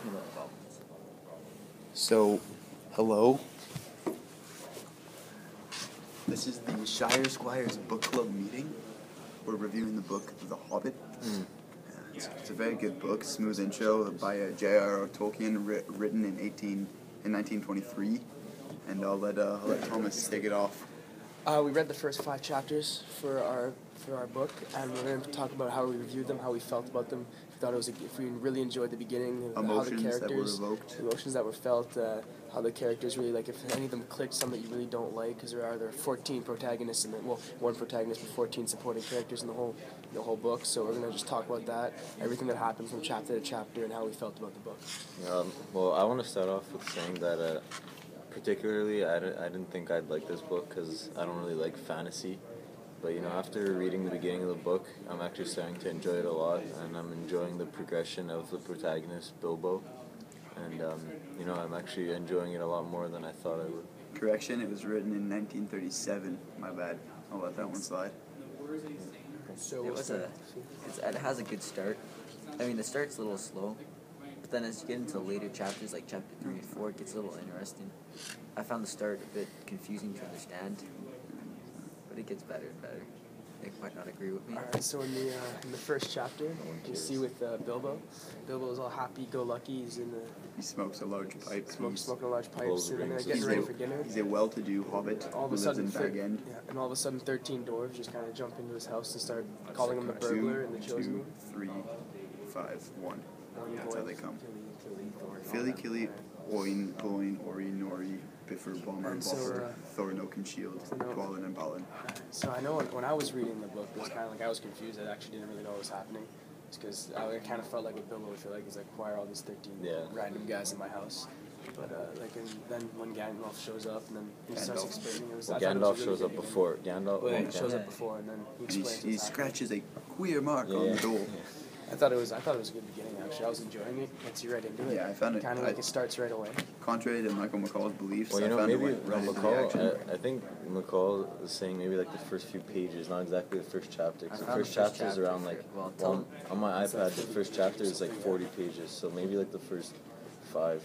talking about goblins. So, hello. This is the Shire Squires book club meeting. We're reviewing the book The Hobbit. It's a very good book, smooth intro by J.R.R. Tolkien, written in 1923. And I'll let Thomas take it off. We read the first 5 chapters for our book, and we're going to talk about how we reviewed them, how we felt about them. If we really enjoyed the beginning, how the characters, emotions that were felt, how the characters really, like, if any of them clicked, some that you really don't like, because there are 14 protagonists and one protagonist with 14 supporting characters in the whole book. So we're going to just talk about that, everything that happened from chapter to chapter, and how we felt about the book. Well, I want to start off with saying that. Particularly, I didn't think I'd like this book because I don't really like fantasy. But, after reading the beginning of the book, I'm actually starting to enjoy it a lot, and I'm enjoying the progression of the protagonist, Bilbo. And, I'm actually enjoying it a lot more than I thought I would. Correction, it was written in 1937. My bad. I'll let that one slide. So it has a good start. I mean, the start's a little slow. But then as you get into later chapters, like chapter 3 and 4, it gets a little interesting. I found the start a bit confusing to understand, but it gets better and better. They might not agree with me. Alright, so in the first chapter, you see with Bilbo. Bilbo is all happy-go-lucky. He smokes a large pipe. Smoking a large pipe, sitting there getting ready for dinner. He's a well-to-do hobbit who lives in Bag End. Yeah, and all of a sudden 13 dwarves just kind of jump into his house and start calling him the burglar and the chosen one. 2, 3, 5, 1. That's how they come. Philly, Killy, Oin, Gloin, Ori, Nori, Biffer, Bomber, Boffer, Thorin, Oak and Shield, Dwalin, and Balin. So I know when I was reading the book, it was kind of like I was confused. I actually didn't really know what was happening. It's because I kind of felt like what Bilbo would feel like is like, why are all these 13 random guys in my house? But and then when Gandalf shows up and then he starts explaining it. Gandalf shows up before. Gandalf shows up before and then he explains. He scratches a queer mark on the door. I thought it was a good beginning, actually. I was enjoying it. Gets you right into it. Yeah, I found it. Kind of like it starts right away. Contrary to Michael McCall's beliefs, I think McCall is saying maybe like the first few pages, not exactly the first chapter. Because the first chapter is around on my iPad, the first chapter is like 40 pages. So maybe like the first 8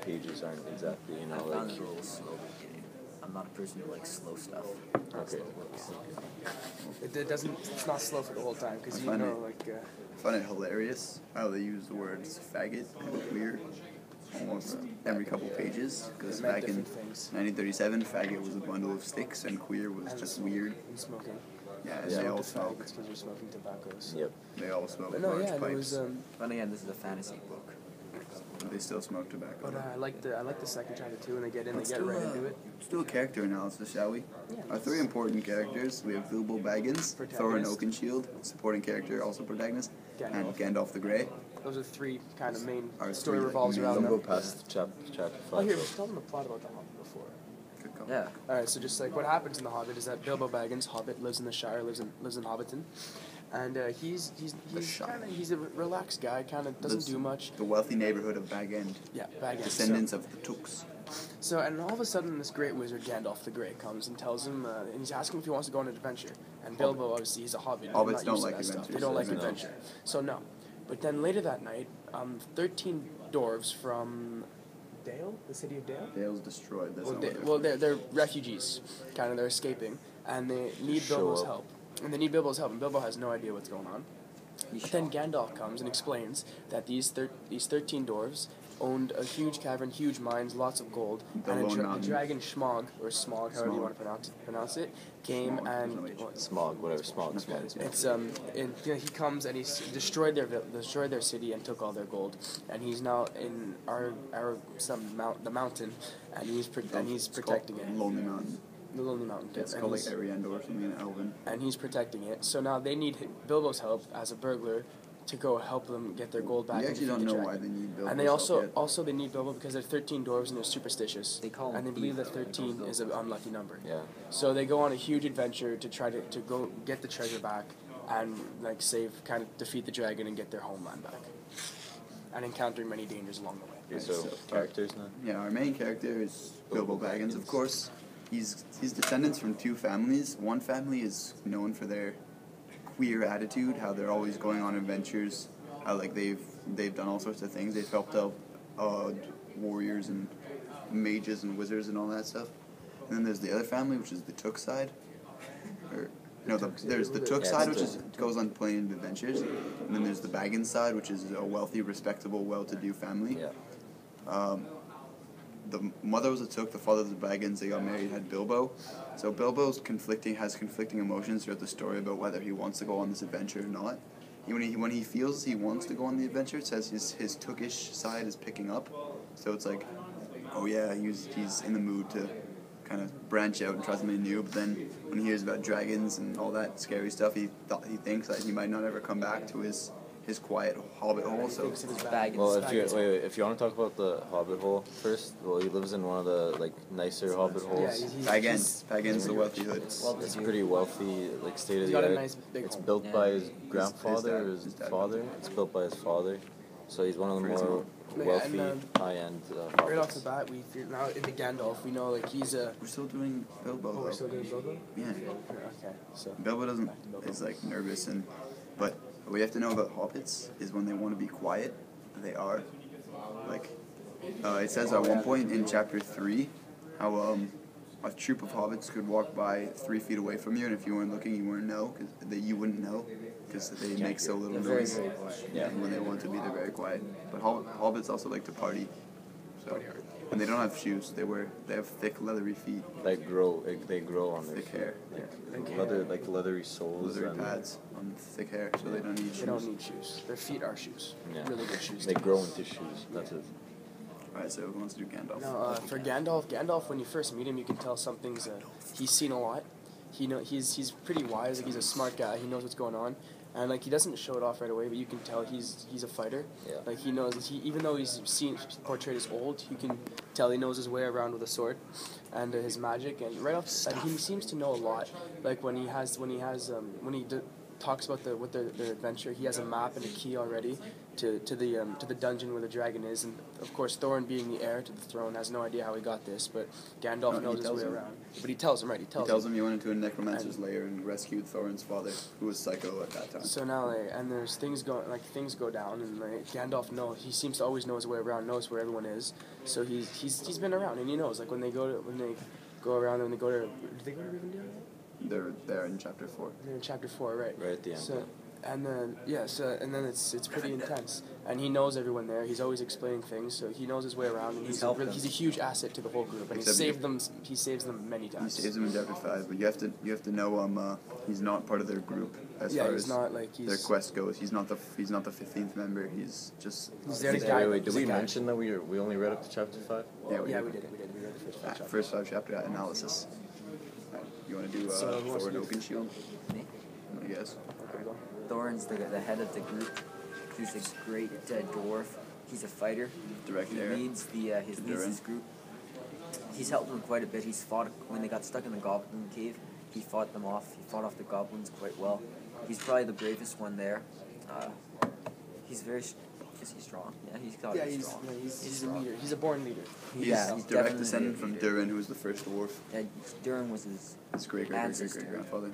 pages aren't exactly, I found it a little slow beginning. I'm not a person who likes slow stuff. Okay. It's not slow for the whole time, because I find it hilarious how they use the words faggot and queer almost every couple pages, because back in 1937, faggot was a bundle of sticks and queer was just weird. And smoking. Yeah, and they all smoke. Because you're smoking tobaccos. Yep. They all smoke large pipes. It was, but again, this is a fantasy book. They still smoke tobacco. But I like the second chapter too, and they get right into it. Let's do a character analysis, shall we? Yeah. Our 3 important characters, we have Bilbo Baggins, Thorin Oakenshield, supporting character, also protagonist, and Gandalf the Grey. Those are 3 kind of main Our story 3 revolves around them. Go past chapter 5. Here, tell them the plot about the Hobbit before. Good call. Yeah. Alright, so just like what happens in the Hobbit is that Bilbo Baggins, Hobbit, lives in the Shire, lives in Hobbiton. And he's a relaxed guy, kind of doesn't do much. The wealthy neighborhood of Bag End. Yeah, Bag End. Descendants of the Tooks. So, and all of a sudden, this great wizard, Gandalf the Grey, comes and tells him, and he's asking if he wants to go on an adventure. And Bilbo, obviously, he's a hobbit. Hobbits don't like adventure. They don't like adventure. So, no. But then later that night, 13 dwarves from Dale, the city of Dale? Dale's destroyed. They're refugees. Kind of, they're escaping. And they need Bilbo's help. And Bilbo has no idea what's going on. But then Gandalf comes and explains that these 13 dwarves owned a huge cavern, huge mines, lots of gold, and a dragon Schmog, or Smog, however you want to pronounce it, came Smog, whatever, Smog. He comes and he's destroyed their city and took all their gold, and he's now in the mountain, and he's protecting it. Lonely Mountain. The Lonely Mountain. It's called like Ariandor or something in Elven. And he's protecting it. So now they need Bilbo's help as a burglar to go help them get their gold back. You actually don't know why they need Bilbo's help. And they also they need Bilbo because they're 13 dwarves and they're superstitious. They call him and they believe that 13 is an unlucky number. Yeah. So they go on a huge adventure to try to go get the treasure back and defeat the dragon and get their homeland back. And encountering many dangers along the way. Okay, so characters now? Yeah, our main character is Bilbo Baggins, of course. He's descendants from 2 families. One family is known for their queer attitude, how they're always going on adventures, how they've they've done all sorts of things. They've helped out warriors and mages and wizards and all that stuff. And then there's the other family, which is the Took side. There's the Took side, which goes on plain adventures, and then there's the Baggins side, which is a wealthy, respectable, well-to-do family. Yeah. The mother was a Took, the father was a Baggins. They got married, had Bilbo. So Bilbo's has conflicting emotions throughout the story about whether he wants to go on this adventure or not. When he feels he wants to go on the adventure, it says his Tookish side is picking up. So it's like, oh yeah, he's in the mood to kind of branch out and try something new. But then when he hears about dragons and all that scary stuff, he thinks that he might not ever come back to his quiet hobbit hole. So well, if you want to talk about the hobbit hole first, well, he lives in one of the nicer hobbit holes. Yeah, Baggins, the wealthy hood. It's pretty wealthy, state of the art. It's built by his grandfather or his father. It's built by his father, so he's one of the more wealthy, high-end hobbits. Right off the bat, now in the Gandalf, we know he's a. We're still doing Bilbo. Oh, we're still doing Bilbo. Yeah. Okay. So Bilbo is nervous but. What we have to know about hobbits is when they want to be quiet, they are. It says at one point in chapter 3 how a troop of hobbits could walk by 3 feet away from you, and if you weren't looking, you wouldn't know because they make so little noise. Yeah. And when they want to be, they're very quiet. But hobbits also like to party. So. And they don't have shoes. They have thick leathery feet. They grow on their thick hair. Leathery soles. Leathery pads on thick hair, so they don't need shoes. They don't need shoes. Their feet are shoes. Yeah. Really good shoes. They grow into shoes. That's it. Alright, so who wants to do Gandalf? No, for Gandalf, when you first meet him, you can tell something's. He's seen a lot. He's pretty wise. He's a smart guy. He knows what's going on. And he doesn't show it off right away, but you can tell he's a fighter. Yeah. He knows even though he's portrayed as old, you can tell he knows his way around with a sword, and his magic. And right off, he seems to know a lot. When he talks about their adventure, he has a map and a key already to the dungeon where the dragon is. And of course, Thorin, being the heir to the throne, has no idea how he got this, but Gandalf knows his way around. But he tells him, right? He tells him he went into a necromancer's lair and rescued Thorin's father, who was psycho at that time. So now, and there's things go down, and Gandalf knows. He seems to always know his way around, knows where everyone is. So he's been around, and he knows. When they go around, and when they go to, do they go to Rivendell? They're there in chapter 4. They're in chapter 4, right? Right at the end. So, and then it's pretty intense, and he knows everyone there. He's always explaining things, so he knows his way around, and he's a huge asset to the whole group, and he saves them many times. He saves them in chapter 5, but you have to know he's not part of their group as far as their quest goes. He's not the 15th member. He's just. Did we mention that we only read up to chapter 5? Yeah, we did. We read the first 5 chapters. First 5 chapter analysis. You want to do Thorin Oakenshield? Me? I guess. Thorin's the head of the group. He's a great dwarf. He's a fighter. Direct he leads his group. He's helped them quite a bit. He's fought when they got stuck in the Goblin Cave. He fought them off. He fought off the goblins quite well. He's probably the bravest one there. He's very. Is he strong? Yeah, he's strong. He's a leader. He's a born leader. He's direct descendant from Durin, who was the first dwarf. Yeah, Durin was his great grandfather.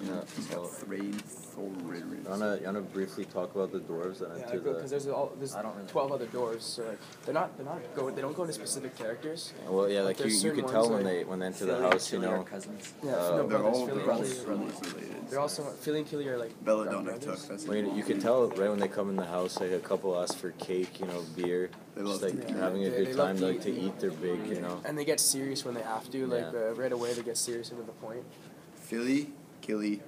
Yeah, he's got Thrain, Thorin. You wanna briefly talk about the dwarves and into because there's 12 other dwarves. So they don't go into specific characters. Well, yeah, you could tell when they enter the house, cousins. Yeah, they're all brothers related. They're also Philly and Killy are Belladonna Tuck. You can tell right when they come in the house, a couple ask for cake, beer. They love having a good time, to eat. They're big, And they get serious when they have to. Right away, they get serious and to the point. Philly, Killy,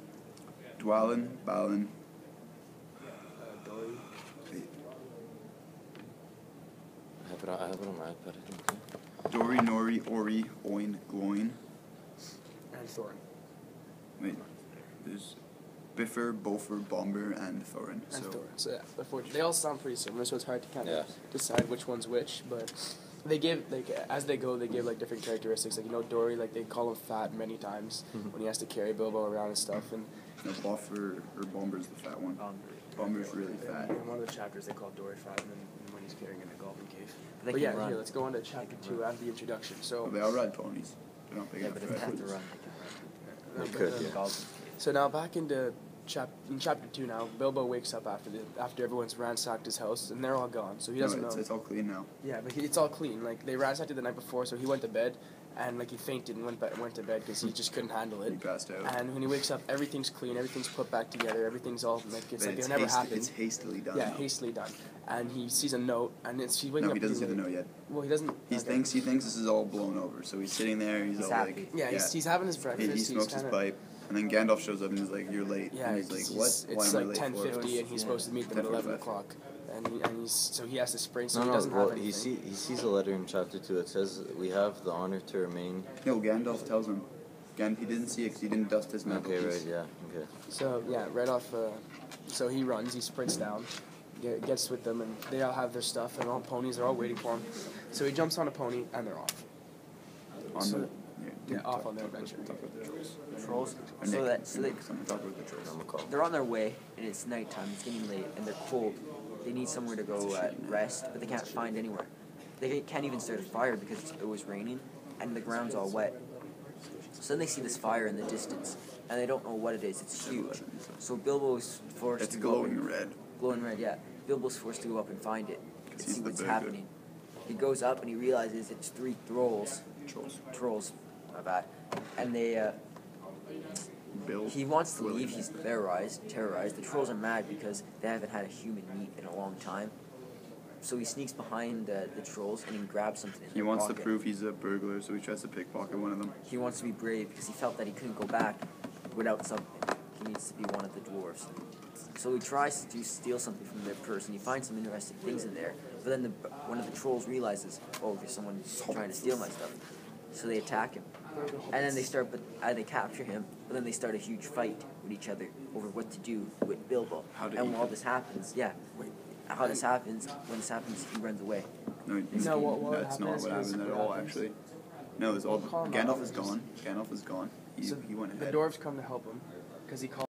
Dwalin, Balin. I have it on my iPad. Dori, Nori, Ori, Oin, Gloin. And Thorin. Wait, there's Biffer, Bofer, Bomber, and Thorin. And Thorin. So yeah, they all sound pretty similar, so it's hard to kind of decide which one's which. But they give as they go, they give different characteristics. Dory, they call him fat many times when he has to carry Bilbo around and stuff. And Boffer or Bomber's the fat one. Bomber's really fat. In one of the chapters, they call Dory fat, and then when he's carrying in the Goblin Cave. But here, let's go on to chapter 2 after the introduction. So they all ride ponies. They're not big enough. But if they have to run, They could, yeah. So now back into in chapter 2 now, Bilbo wakes up after everyone's ransacked his house, and they're all gone, so he doesn't know. It's all clean now. Yeah, but it's all clean. Like, they ransacked it the night before, so he went to bed, and like he fainted and went to bed because he just couldn't handle it. He passed out. And when he wakes up, everything's clean, everything's put back together, everything's all like it's like it never happened. It's hastily done. Yeah, hastily done. And he sees a note, and he's waking No, up. he doesn't see the note yet. Well, he doesn't. He thinks this is all blown over, so he's sitting there. He's all happy. like, Yeah, he's having his breakfast. He smokes his pipe, and then Gandalf shows up and he's like, "You're late." Yeah, and he's like, "What? Why It's am I like late 10:50, and he's supposed to meet them at 11 o'clock. So he has to sprint, so he doesn't have anything. He sees a letter in chapter 2 that says, "We have the honor to remain." No, Gandalf tells him. He didn't see it because he didn't dust his mantle. Okay, right, yeah, okay. So yeah, right off. So he runs, he sprints down, gets with them, and they all have their stuff, and all ponies are all waiting for him. So he jumps on a pony, and they're off. Off on their adventure. Trolls. They're on their way, and it's nighttime. It's getting late, and they're cold. They need somewhere to go rest, but they can't find anywhere. They can't even start a fire because it was raining, and the ground's all wet. So then they see this fire in the distance, and they don't know what it is. It's huge. So Bilbo's forced It's to glowing red. Glowing red, yeah. Bilbo's forced to go up and find it and see what's happening. He goes up and he realizes it's 3 trolls. Trolls, my bad. And he wants to leave. He's terrorized. The trolls are mad because they haven't had a human meat in a long time. So he sneaks behind the trolls and he grabs something in He their wants pocket. to prove he's a burglar, so he tries to pickpocket one of them. He wants to be brave because he felt that he couldn't go back without something. He needs to be one of the dwarves. So he tries to steal something from their purse, and he finds some interesting things in there. But then one of the trolls realizes, oh, there's someone trying to steal my stuff. So they attack him. And then they capture him, but then they start a huge fight with each other over what to do with Bilbo. When this happens, he runs away. No, that's not what happened at all, actually. No, it's all Gandalf is gone. He went ahead. The dwarves come to help him because he calls.